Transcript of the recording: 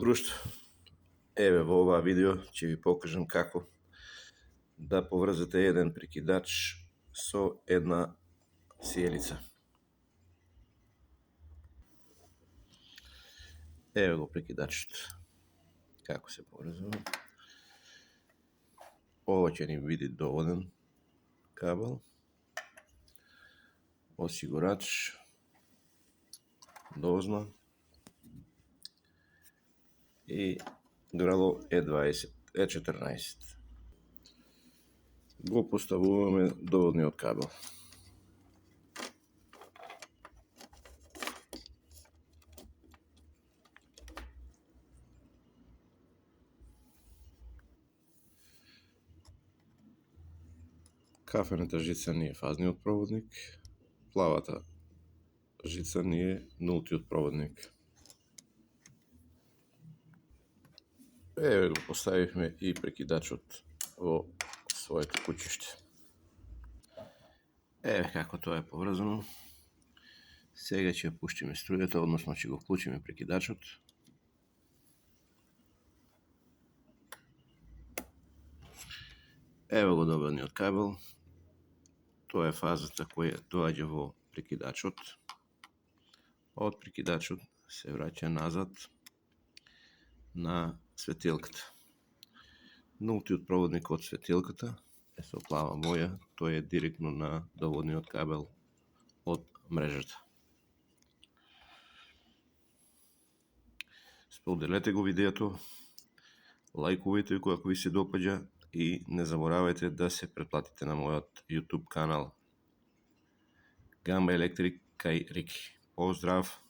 Друштво, еве во оваа видео ќе ви покажам како да поврзете еден прекидач со една сијалица. Еве го прекидачот, како се поврзува. Ова ќе ни биде доводен кабел, осигурач, дозна и грало E14. Го поставуваме доводниот кабел. Кафената жица ни е фазниот проводник, плавата жица ни е нултиот проводник. Еве го поставивме и прекидачот во своето куќиште. Еве како тоа е поврзано. Сега ќе пуштиме струјата, односно ќе го вклучиме прекидачот. Еве го доводниот кабел. Тоа е фазата која доаѓа во прекидачот. Од прекидачот се враќа назад на светилката. Нултиот проводник од светилката е со плава боја, тој е директно на доводниот кабел од мрежата. Споделете го видеото, лајкувајте го ако ви се допаѓа и не заборавајте да се претплатите на мојот YouTube канал Gamba Electric кај Рики. Поздрав!